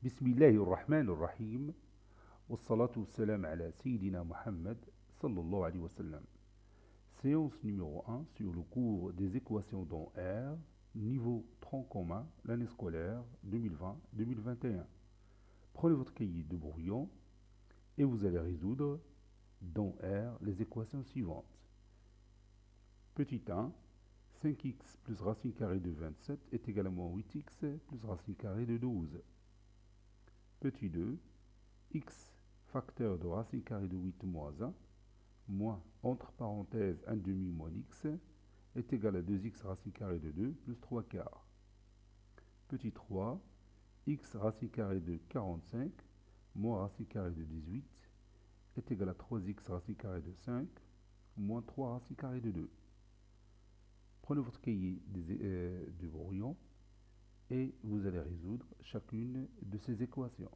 بسم الله الرحمن الرحيم والصلاة والسلام على Sayyidina Muhammad sallallahu alayhi wa sallam. Séance numéro 1 sur le cours des équations dans R, niveau tronc commun, l'année scolaire 2020-2021. Prenez votre cahier de brouillon et vous allez résoudre dans R les équations suivantes. Petit 1, 5x plus racine carrée de 27 est également 8x plus racine carrée de 12. Petit 2, x facteur de racine carrée de 8 moins 1, moins, entre parenthèses, 1 demi moins x, est égal à 2x racine carrée de 2 plus 3 quarts. Petit 3, x racine carrée de 45, moins racine carrée de 18, est égal à 3x racine carrée de 5, moins 3 racine carrée de 2. Prenez votre cahier de brouillon et vous allez résoudre chacune de ces équations.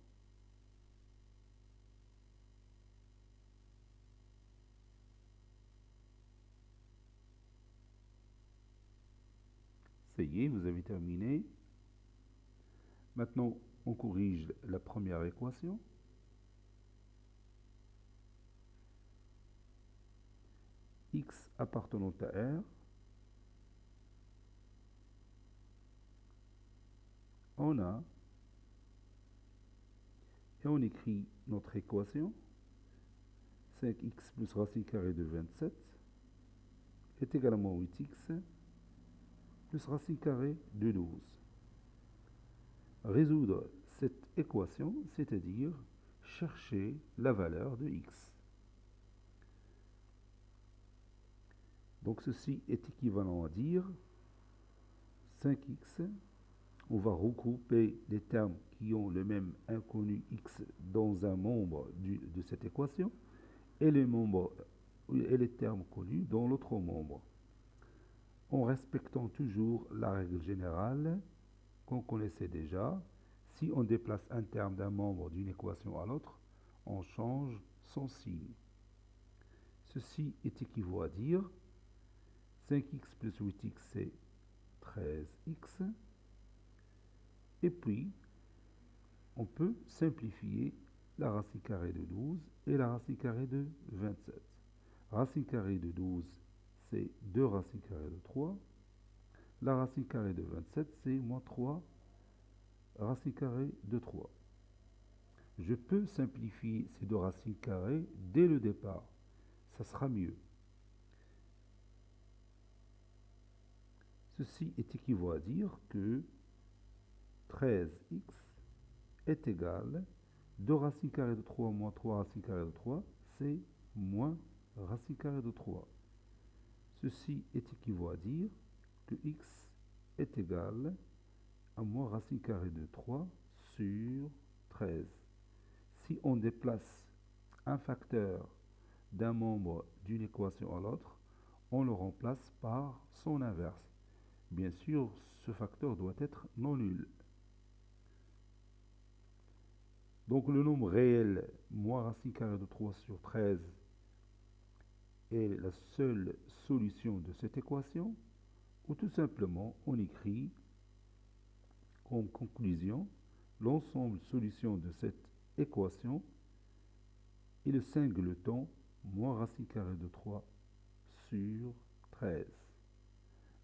Ça y est, vous avez terminé. Maintenant, on corrige la première équation. X appartenant à R. On a, et on écrit notre équation. 5x plus racine carrée de 27 est également 8x plus racine carrée de 12. Résoudre cette équation, c'est-à-dire chercher la valeur de x. Donc ceci est équivalent à dire 5x, on va regrouper les termes qui ont le même inconnu x dans un membre de cette équation et les termes connus dans l'autre membre, en respectant toujours la règle générale qu'on connaissait déjà. Si on déplace un terme d'un membre d'une équation à l'autre, on change son signe. Ceci est équivalent à dire 5x plus 8x, c'est 13x. Et puis, on peut simplifier la racine carrée de 12 et la racine carrée de 27. Racine carrée de 12, c'est 2 racines carrées de 3. La racine carrée de 27, c'est moins 3 racines carrées de 3. Je peux simplifier ces deux racines carrées dès le départ. Ça sera mieux. Ceci est équivalent à dire que 13x est égal 2 racines carrées de 3 moins 3 racines carrées de 3, c'est moins racine carrée de 3. Ceci est équivalent à dire que x est égal à moins racine carrée de 3 sur 13. Si on déplace un facteur d'un membre d'une équation à l'autre, on le remplace par son inverse. Bien sûr, ce facteur doit être non nul. Donc le nombre réel, moins racine carrée de 3 sur 13, est la seule solution de cette équation, ou tout simplement on écrit comme conclusion l'ensemble solution de cette équation est le singleton moins racine carrée de 3 sur 13.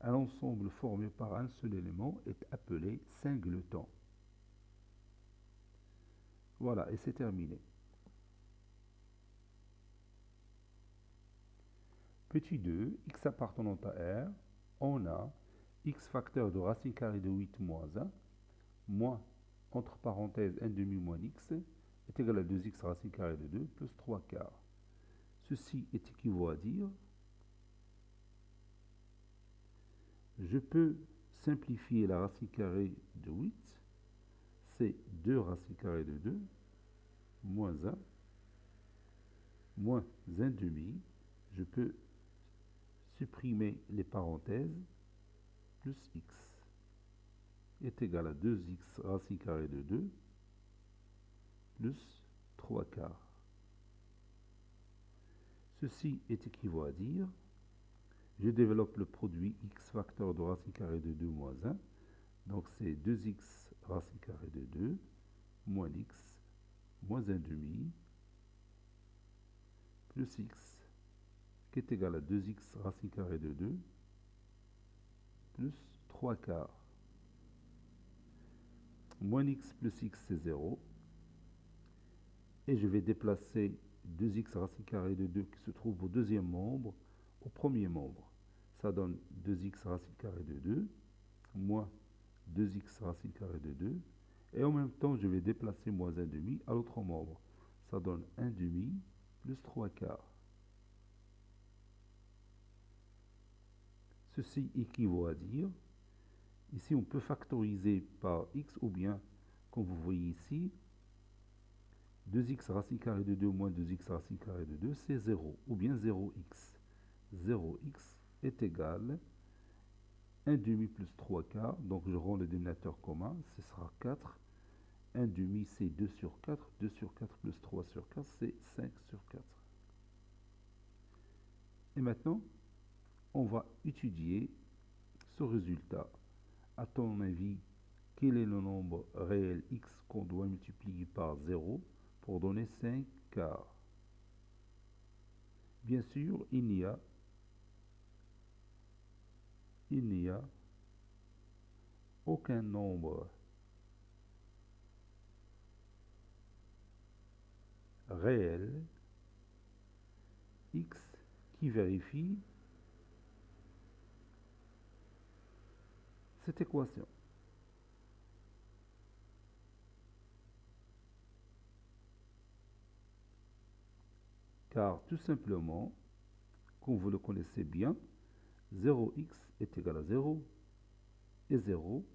Un ensemble formé par un seul élément est appelé singleton. Voilà, et c'est terminé. Petit 2, x appartenant à R, on a x facteur de racine carrée de 8 moins 1, moins, entre parenthèses, 1 demi moins x, est égal à 2x racine carrée de 2 plus 3 quarts. Ceci est équivalent à dire, je peux simplifier la racine carrée de 8, c'est 2 racine carrée de 2, moins 1, moins 1 demi, je peux supprimer les parenthèses, plus x est égal à 2x racine carrée de 2 plus 3 quarts. Ceci est équivalent à dire, je développe le produit x facteur de racine carrée de 2 moins 1, donc c'est 2x racine carrée de 2 moins x moins 1 demi plus x qui est égal à 2x racine carrée de 2 plus 3 quarts. Moins x plus x c'est 0. Et je vais déplacer 2x racine carrée de 2 qui se trouve au deuxième membre au premier membre. Ça donne 2x racine carrée de 2 moins 2x racine carrée de 2. Et en même temps, je vais déplacer moins 1 demi à l'autre membre. Ça donne 1 demi plus 3 quarts. Ceci équivaut à dire, ici on peut factoriser par x ou bien, comme vous voyez ici, 2x racine carrée de 2 moins 2x racine carrée de 2, c'est 0, ou bien 0x. 0x est égal à 1 demi plus 3 quarts, donc je rends le dénominateur commun, ce sera 4. 1 demi c'est 2 sur 4, 2 sur 4 plus 3 sur 4, c'est 5 sur 4. Et maintenant, on va étudier ce résultat. À ton avis, quel est le nombre réel x qu'on doit multiplier par 0 pour donner 5 quarts? Bien sûr, il n'y a aucun nombre réel x qui vérifie cette équation. Car tout simplement, comme vous le connaissez bien, 0x est égal à 0 et 0,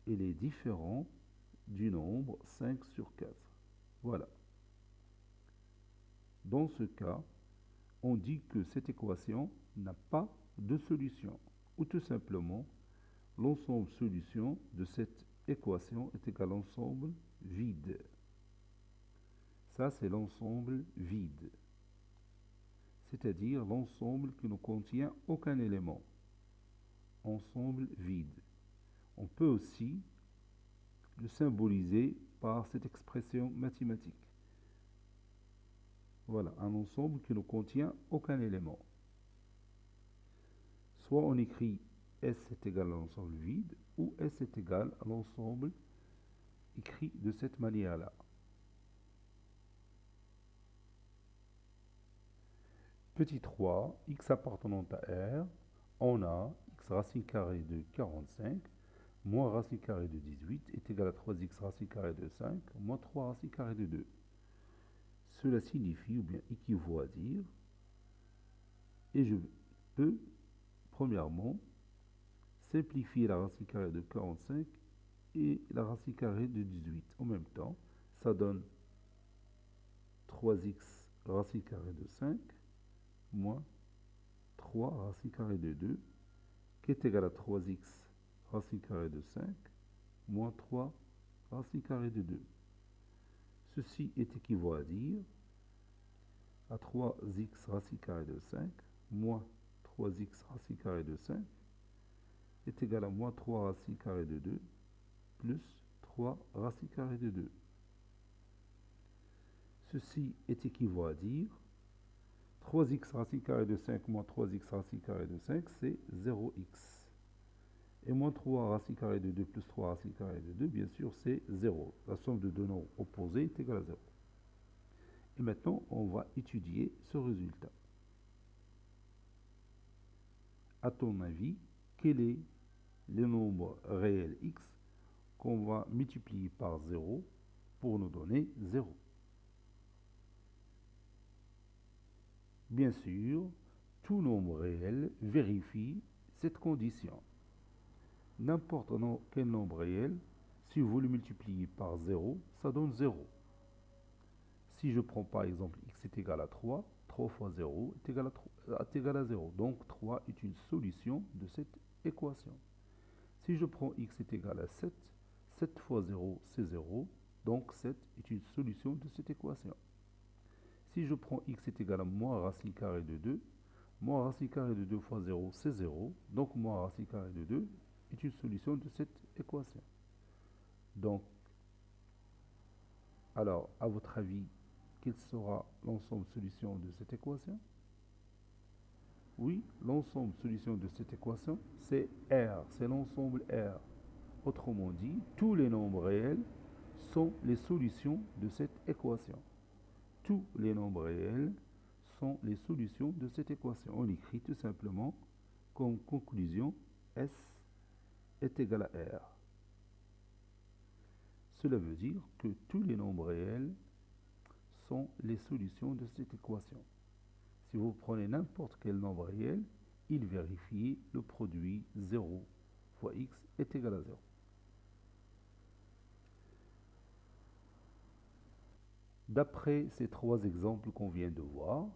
il est différent du nombre 5 sur 4. Voilà. Dans ce cas, on dit que cette équation n'a pas de solution, ou tout simplement, l'ensemble solution de cette équation est égal à l'ensemble vide. Ça, c'est l'ensemble vide, c'est-à-dire l'ensemble qui ne contient aucun élément. Ensemble vide. On peut aussi le symboliser par cette expression mathématique. Voilà, un ensemble qui ne contient aucun élément. Soit on écrit S est égal à l'ensemble vide, ou S est égal à l'ensemble écrit de cette manière-là. Petit 3, x appartenant à R, on a x racine carrée de 45 moins racine carrée de 18 est égal à 3x racine carrée de 5 moins 3 racine carrée de 2. Cela signifie, ou bien équivaut à dire, et je peux, premièrement, simplifier la racine carrée de 45 et la racine carrée de 18. En même temps, ça donne 3x racine carrée de 5 moins 3 racine carrée de 2 qui est égal à 3x racine carrée de 5 moins 3 racine carrée de 2. Ceci est équivaut à dire à 3x racine carrée de 5 moins 3x racine carrée de 5 est égal à moins 3 racine carrée de 2 plus 3 racine carrée de 2. Ceci est équivaut à dire 3x racine carrée de 5 moins 3x racine carrée de 5, c'est 0x. Et moins 3 racine carrée de 2 plus 3 racine carrée de 2, bien sûr, c'est 0. La somme de deux nombres opposés est égale à 0. Et maintenant, on va étudier ce résultat. À ton avis, quel est le nombre réel x qu'on va multiplier par 0 pour nous donner 0? Bien sûr, tout nombre réel vérifie cette condition. N'importe quel nombre réel, si vous le multipliez par 0, ça donne 0. Si je prends par exemple x est égal à 3, 3 fois 0 est égal à 0. Donc 3 est une solution de cette équation. Si je prends x est égal à 7, 7 fois 0 c'est 0. Donc 7 est une solution de cette équation. Si je prends x est égal à moins racine carrée de 2, moins racine carrée de 2 fois 0 c'est 0. Donc moins racine carrée de 2 est une solution de cette équation. Donc Alors, à votre avis, quel sera l'ensemble solution de cette équation? Oui, l'ensemble solution de cette équation, c'est R, c'est l'ensemble R. Autrement dit, tous les nombres réels sont les solutions de cette équation. Tous les nombres réels sont les solutions de cette équation. On écrit tout simplement comme conclusion S est égal à R. Cela veut dire que tous les nombres réels sont les solutions de cette équation. Si vous prenez n'importe quel nombre réel, il vérifie le produit 0 fois x est égal à 0. D'après ces trois exemples qu'on vient de voir,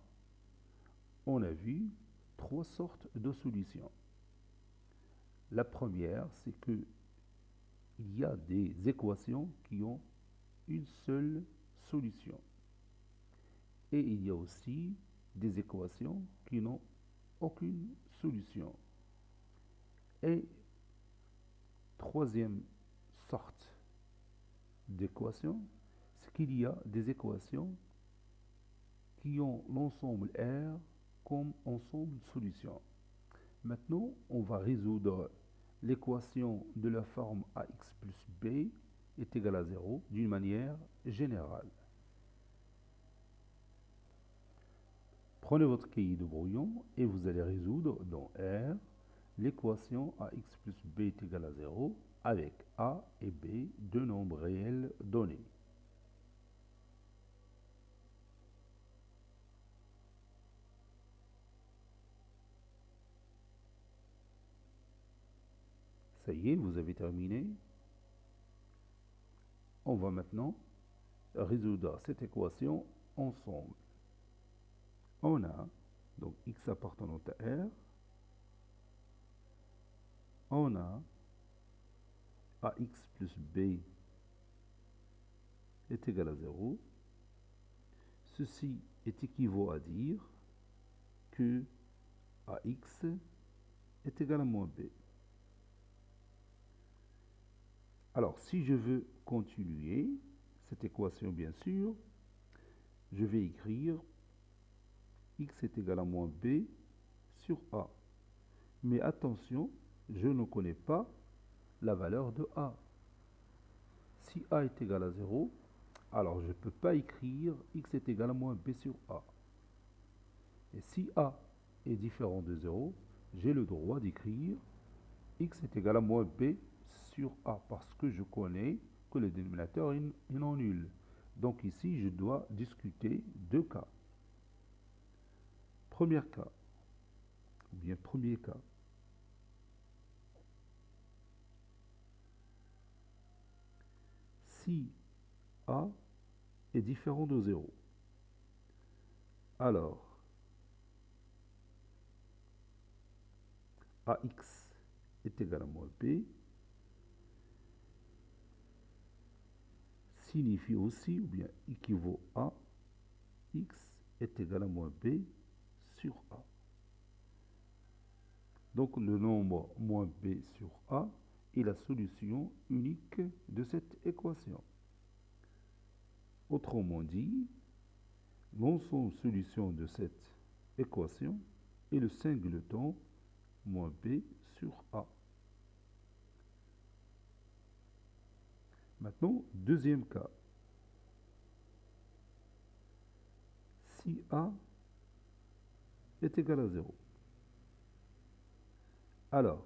on a vu trois sortes de solutions. La première, c'est que il y a des équations qui ont une seule solution. Et il y a aussi des équations qui n'ont aucune solution. Et troisième sorte d'équations, c'est qu'il y a des équations qui ont l'ensemble R comme ensemble de solutions. Maintenant, on va résoudre l'équation de la forme ax plus b est égal à 0 d'une manière générale. Prenez votre cahier de brouillon et vous allez résoudre dans R l'équation ax plus b est égal à 0 avec a et b, deux nombres réels donnés. Ça y est, vous avez terminé. On va maintenant résoudre cette équation ensemble. On a donc x appartenant à R. On a ax plus b est égal à 0. Ceci est équivaut à dire que ax est égal à moins b. Alors, si je veux continuer cette équation, bien sûr, je vais écrire x est égal à moins b sur a. Mais attention, je ne connais pas la valeur de a. Si a est égal à 0, alors je ne peux pas écrire x est égal à moins b sur a. Et si a est différent de 0, j'ai le droit d'écrire x est égal à moins b sur a, parce que je connais que le dénominateur est non nul. Donc ici, je dois discuter deux cas. Premier cas, ou bien premier cas. Si a est différent de 0, alors ax est égal à moins b signifie aussi, ou bien équivaut à x est égal à moins b sur a. Donc le nombre moins b sur a est la solution unique de cette équation. Autrement dit, l'ensemble solution de cette équation est le singleton moins b sur a. Maintenant, deuxième cas. Si a est égal à 0, alors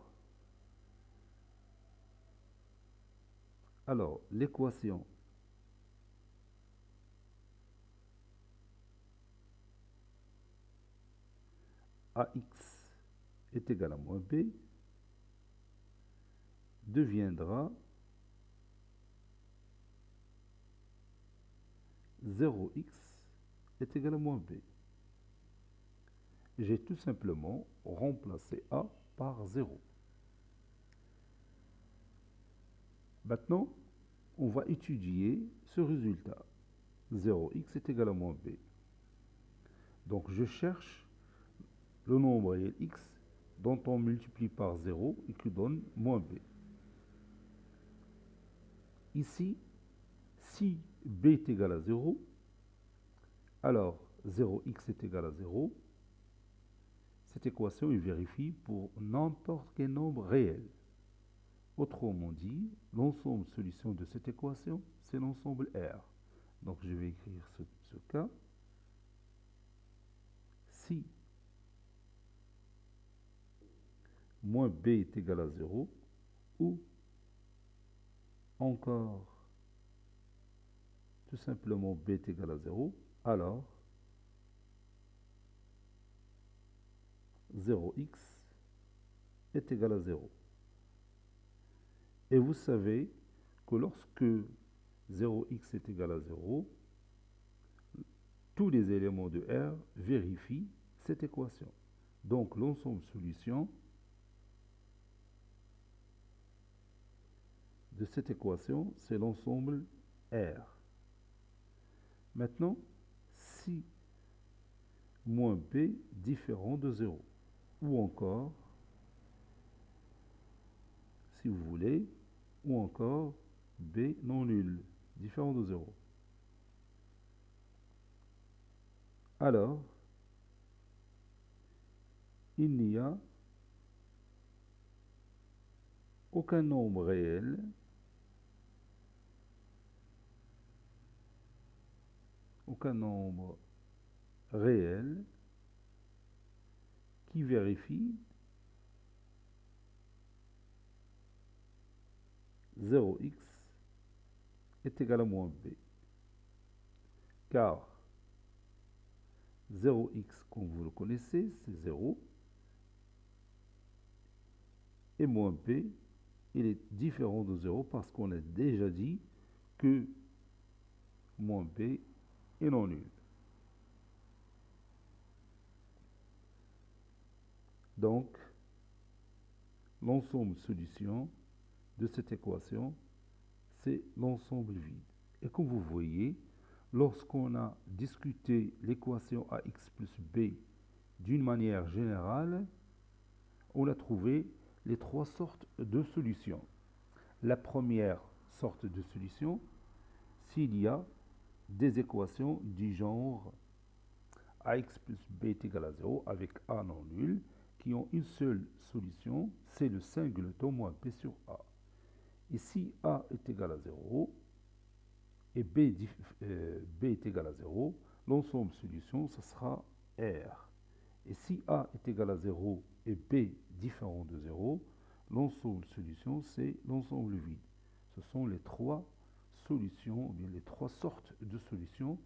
l'équation ax est égal à moins b deviendra 0x est égal à moins b. J'ai tout simplement remplacé a par 0. Maintenant, on va étudier ce résultat. 0x est égal à moins b. Donc je cherche le nombre réel x dont on multiplie par 0 et qui donne moins b. Ici, si b est égal à 0, alors 0x est égal à 0. Cette équation est vérifiée pour n'importe quel nombre réel. Autrement dit, l'ensemble solution de cette équation, c'est l'ensemble R. Donc je vais écrire ce cas. Si moins b est égal à 0, ou encore tout simplement b est égal à 0, alors 0x est égal à 0. Et vous savez que lorsque 0x est égal à 0, tous les éléments de R vérifient cette équation. Donc l'ensemble solution de cette équation, c'est l'ensemble R. Maintenant, si moins b différent de 0, ou encore, si vous voulez, ou encore b non nul, différent de 0. Alors, il n'y a aucun nombre réel qui vérifie 0x est égal à moins b. Car 0x, comme vous le connaissez, c'est 0. Et moins b, il est différent de 0 parce qu'on a déjà dit que moins b est non nul. Donc, l'ensemble solution de cette équation, c'est l'ensemble vide. Et comme vous voyez, lorsqu'on a discuté l'équation ax plus b d'une manière générale, on a trouvé les trois sortes de solutions. La première sorte de solution, s'il y a des équations du genre ax plus b est égal à 0 avec a non nul, qui ont une seule solution, c'est le singleton moins b sur a. Et si a est égal à 0 et b est égal à 0, l'ensemble solution, ce sera R. Et si a est égal à 0 et b différent de 0, l'ensemble solution, c'est l'ensemble vide. Ce sont les trois solutions, ou bien les trois sortes de solutions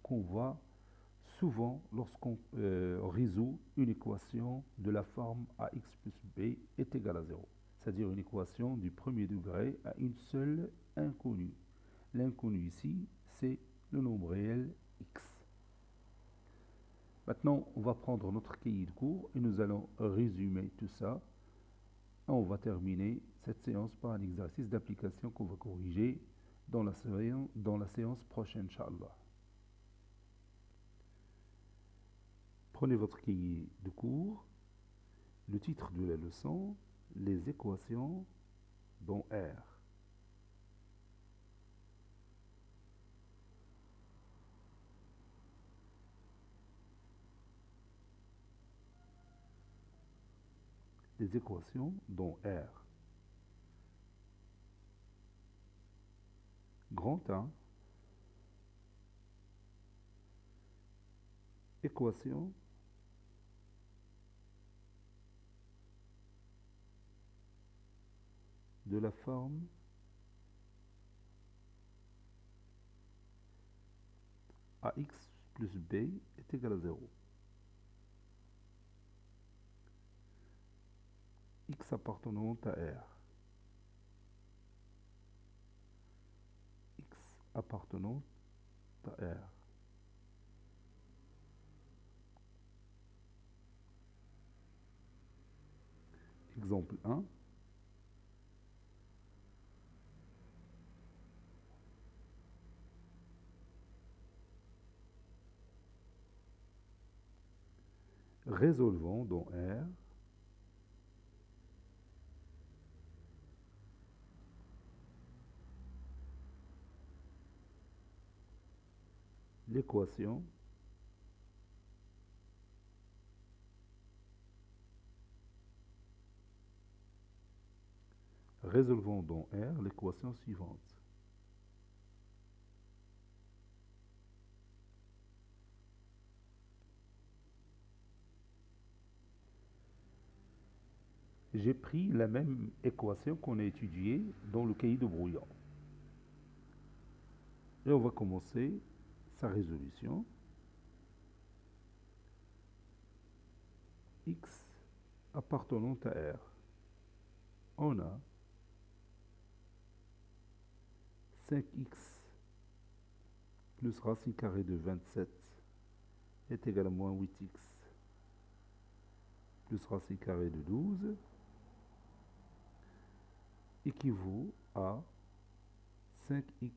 qu'on voit souvent lorsqu'on résout une équation de la forme ax plus b est égal à 0. C'est-à-dire une équation du premier degré à une seule inconnue. L'inconnu ici, c'est le nombre réel x. Maintenant, on va prendre notre cahier de cours et nous allons résumer tout ça. On va terminer cette séance par un exercice d'application qu'on va corriger dans la séance prochaine, Inch'Allah. Prenez votre cahier de cours, le titre de la leçon, les équations dans R. Les équations dans R. Grand 1. Équation de la forme ax plus b est égal à 0. X appartenant à R. X appartenant à R. Exemple 1. Résolvons dans R l'équation résolvons dans R l'équation suivante. J'ai pris la même équation qu'on a étudiée dans le cahier de brouillon. Et on va commencer sa résolution. X appartenant à R. On a 5x plus racine carrée de 27 est égal à moins 8x plus racine carrée de 12 équivaut à 5x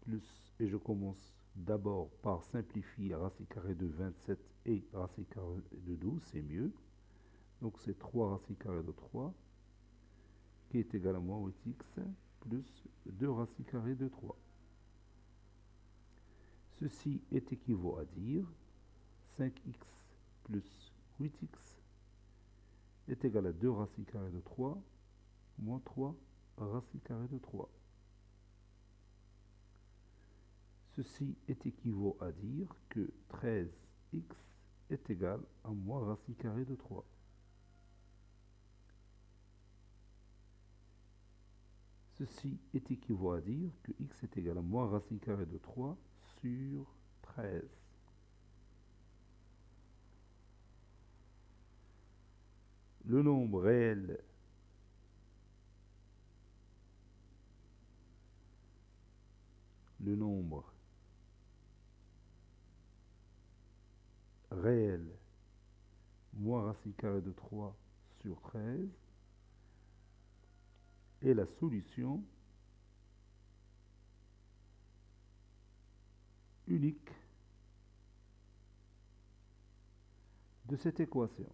plus, et je commence d'abord par simplifier racine carrée de 27 et racine carrée de 12, c'est mieux. Donc c'est 3 racine carrée de 3 qui est égal à moins 8x plus 2 racine carrée de 3. Ceci est équivaut à dire 5x plus 8x est égal à 2 racine carrée de 3 moins 3 racine carrée de 3. Ceci est équivaut à dire que 13x est égal à moins racine carrée de 3. Ceci est équivaut à dire que x est égal à moins racine carrée de 3 sur 13. Le nombre réel moins racine carrée de 3 sur 13 est la solution unique de cette équation.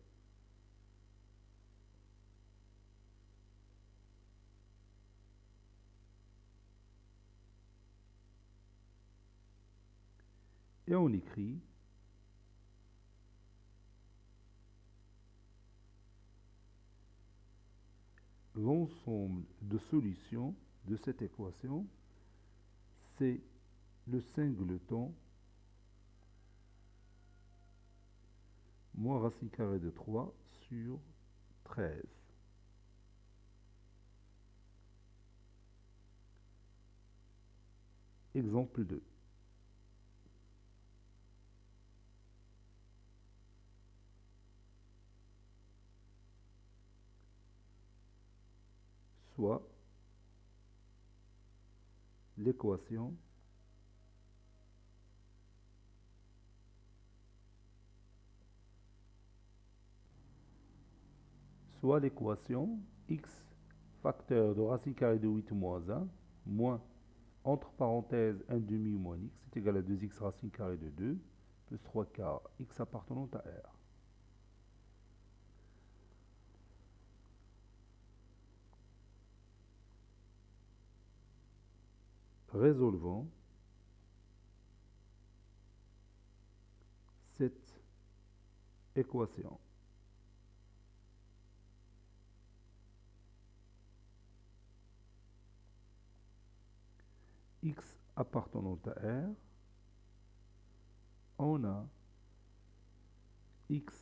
Et on écrit l'ensemble de solutions de cette équation, c'est le singleton moins racine carrée de 3 sur 13. Exemple 2. Soit l'équation x facteur de racine carrée de 8 moins 1 moins entre parenthèses 1 demi moins x est égal à 2x racine carrée de 2 plus 3 quarts x appartenant à R. Résolvons cette équation. X appartenant à R, on a x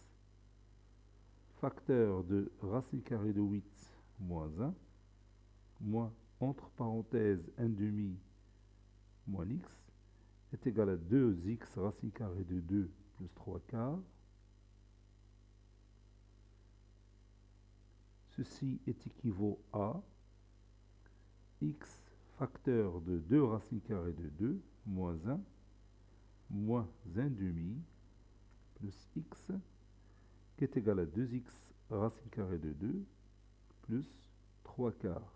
facteur de racine carrée de 8 moins 1 moins entre parenthèses 1 demi moins x est égal à 2x racine carrée de 2 plus 3 quarts. Ceci est équivaut à x facteur de 2 racine carrée de 2 moins 1 moins 1 demi plus x qui est égal à 2x racine carrée de 2 plus 3 quarts.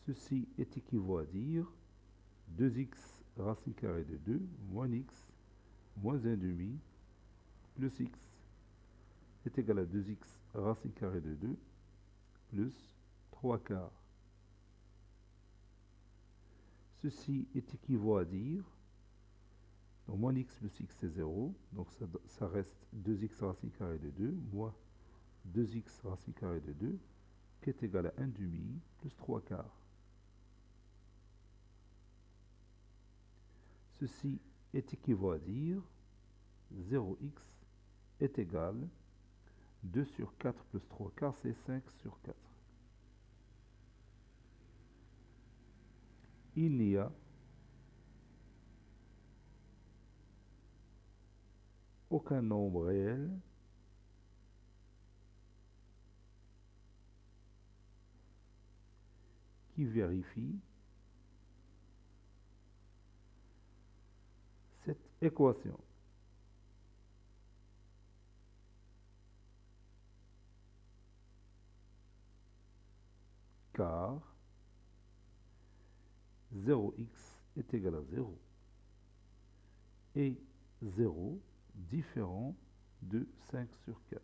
Ceci est équivaut à dire 2x racine carrée de 2 moins x moins 1 demi plus x est égal à 2x racine carrée de 2 plus 3 quarts. Ceci est équivaut à dire, donc moins x plus x c'est 0, donc ça reste 2x racine carrée de 2, moins 2x racine carrée de 2, qui est égal à 1 demi plus 3 quarts. Ceci est équivaut à dire 0x est égal 2 sur 4 plus 3 quarts, c'est 5 sur 4. Il n'y a aucun nombre réel qui vérifie cette équation. Car 0x est égal à 0 et 0 différent de 5 sur 4.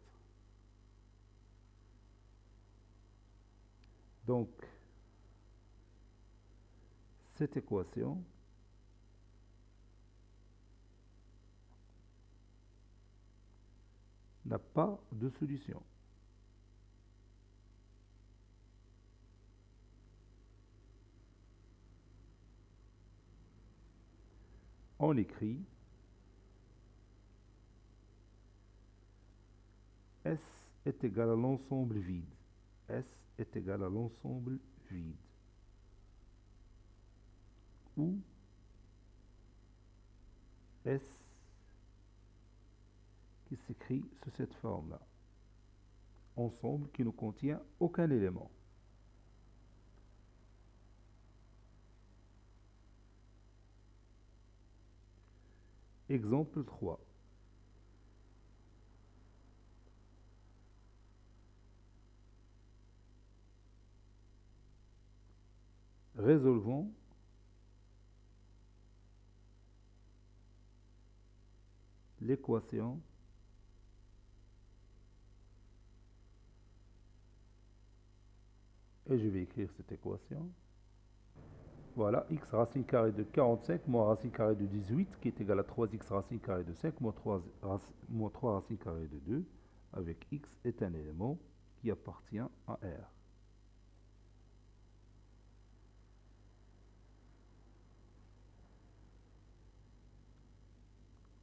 Donc, cette équation n'a pas de solution. On écrit S est égal à l'ensemble vide. S est égal à l'ensemble vide. Ou S qui s'écrit sous cette forme-là. Ensemble qui ne contient aucun élément. Exemple 3. Résolvons l'équation et je vais écrire cette équation. Voilà, x racine carrée de 45 moins racine carrée de 18 qui est égal à 3x racine carrée de 5 moins 3 racine carrée de 2 avec x est un élément qui appartient à R.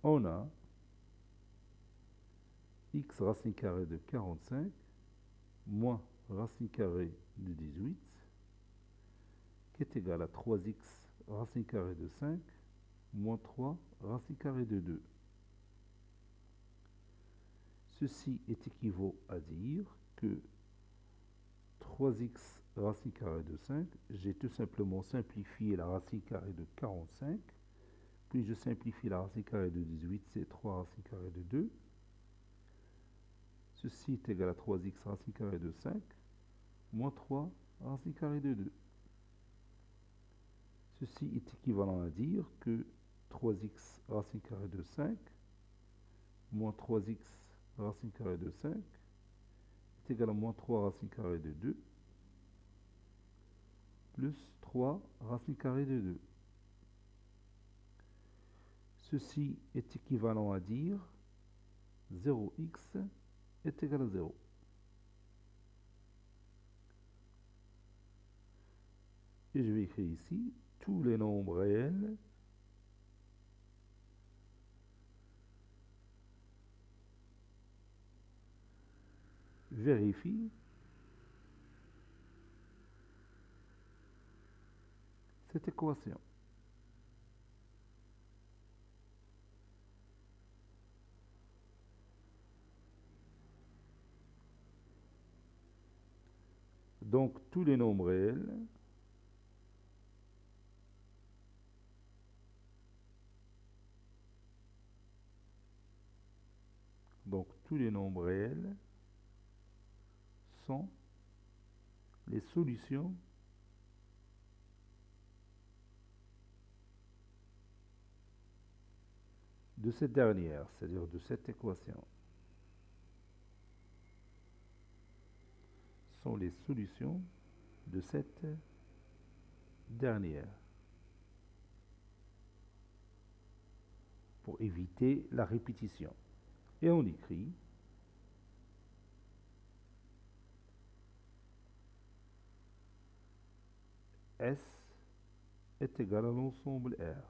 On a x racine carrée de 45 moins racine carrée de 18 qui est égal à 3x racine carrée de 5 moins 3 racine carrée de 2. Ceci est équivaut à dire que 3x racine carrée de 5, j'ai tout simplement simplifié la racine carrée de 45, puis je simplifie la racine carrée de 18, c'est 3 racine carrée de 2. Ceci est égal à 3x racine carrée de 5, moins 3 racine carrée de 2. Ceci est équivalent à dire que 3x racine carrée de 5, moins 3x racine carrée de 5, est égal à moins 3 racine carrée de 2, plus 3 racine carrée de 2. Ceci est équivalent à dire 0x est égal à 0. Et je vais écrire ici tous les nombres réels vérifient cette équation. Donc tous les nombres réels sont les solutions de cette dernière, c'est-à-dire de cette équation. Sont les solutions de cette dernière. pour éviter la répétition. Et on écrit S est égal à l'ensemble R.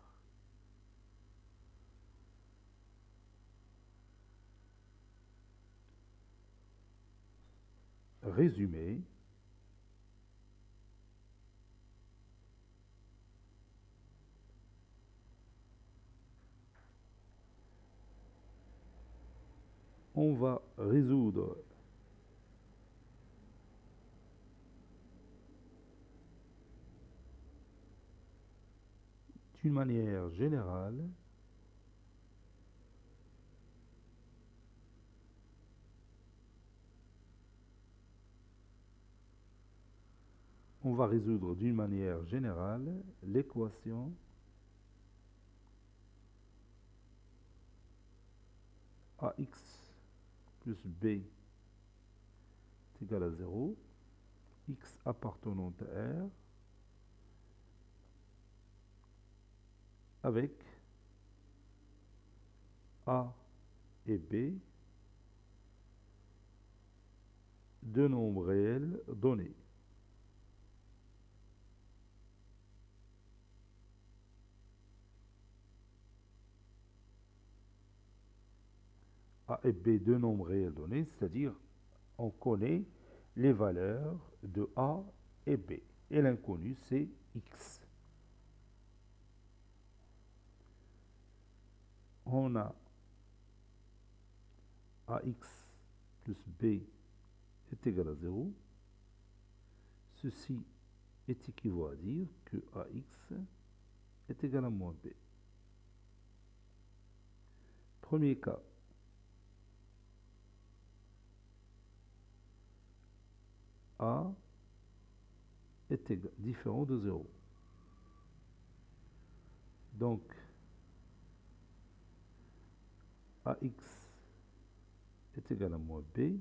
Résumé. On va résoudre d'une manière générale l'équation AX plus B est égal à 0, X appartenant à R, avec A et B, deux nombres réels donnés. A et B, deux nombres réels donnés, c'est-à-dire on connaît les valeurs de A et B. Et l'inconnu, c'est X. On a AX plus B est égal à 0. Ceci équivaut à dire que AX est égal à moins B. Premier cas. A est différent de 0. Donc, AX est égal à moins B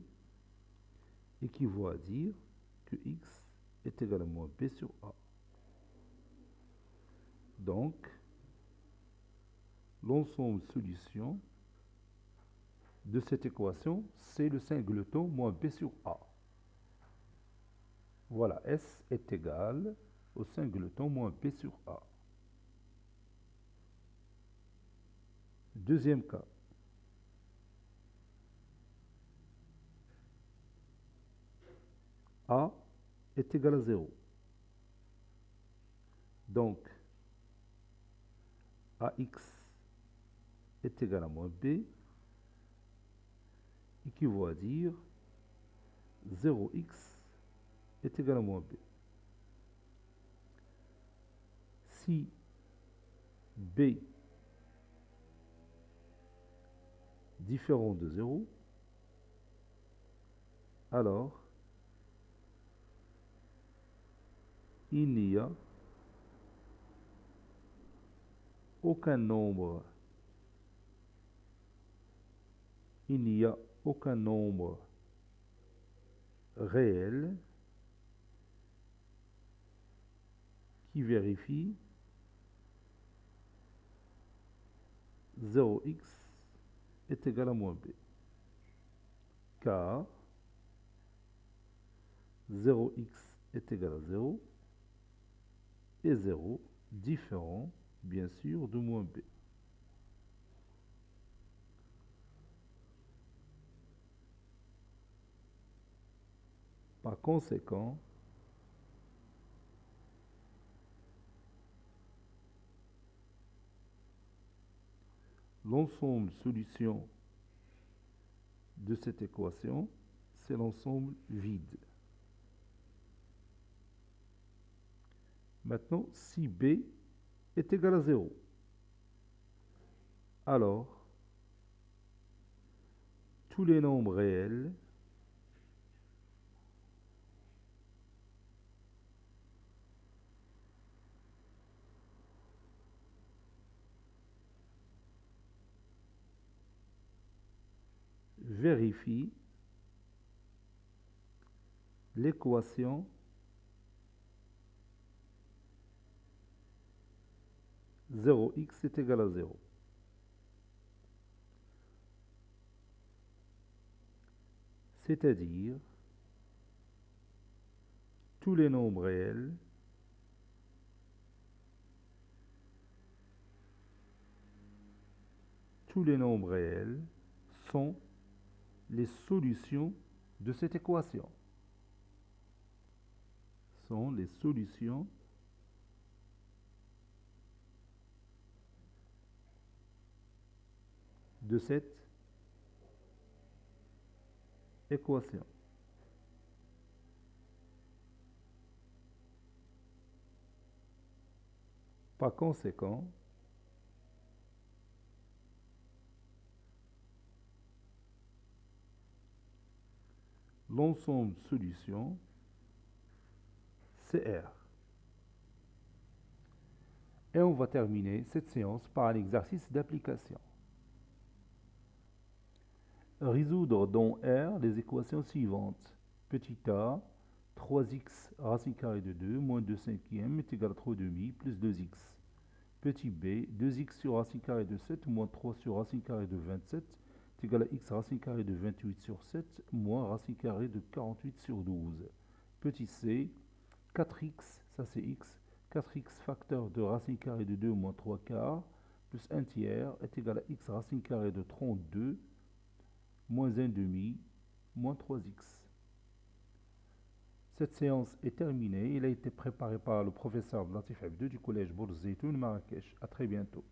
équivaut à dire que X est égal à moins B sur A. Donc, l'ensemble solution de cette équation, c'est le singleton moins B sur A. Voilà, S est égal au singleton moins B sur A. Deuxième cas. A est égal à 0. Donc, AX est égal à moins B équivaut à dire 0x est égal à moins B. Si B différent de 0, alors il n'y a aucun nombre réel qui vérifie 0x est égal à moins B. Car 0x est égal à 0 et 0 différent, bien sûr, de moins B. Par conséquent, l'ensemble solution de cette équation, c'est l'ensemble vide. Maintenant, si B est égal à 0, alors tous les nombres réels vérifient l'équation « 0x est égal à 0 ». c'est-à-dire tous les nombres réels sont les solutions de cette équation. Sont les solutions de cette équation. Par conséquent, l'ensemble de solutions, c'est R. Et on va terminer cette séance par un exercice d'application. Résoudre dans R les équations suivantes. Petit a, 3x racine carrée de 2 moins 2 cinquièmes est égal à 3 demi plus 2x. Petit b, 2x sur racine carrée de 7 moins 3 sur racine carrée de 27 est égal à x racine carrée de 28 sur 7 moins racine carrée de 48 sur 12. Petit c, 4x, ça c'est x, 4x facteur de racine carrée de 2 moins 3 quarts plus 1 tiers est égal à x racine carrée de 32 moins 1 demi moins 3x. Cette séance est terminée. Elle a été préparée par le professeur Latif Abdou du collège Bourz Zeytoun Marrakech. À très bientôt.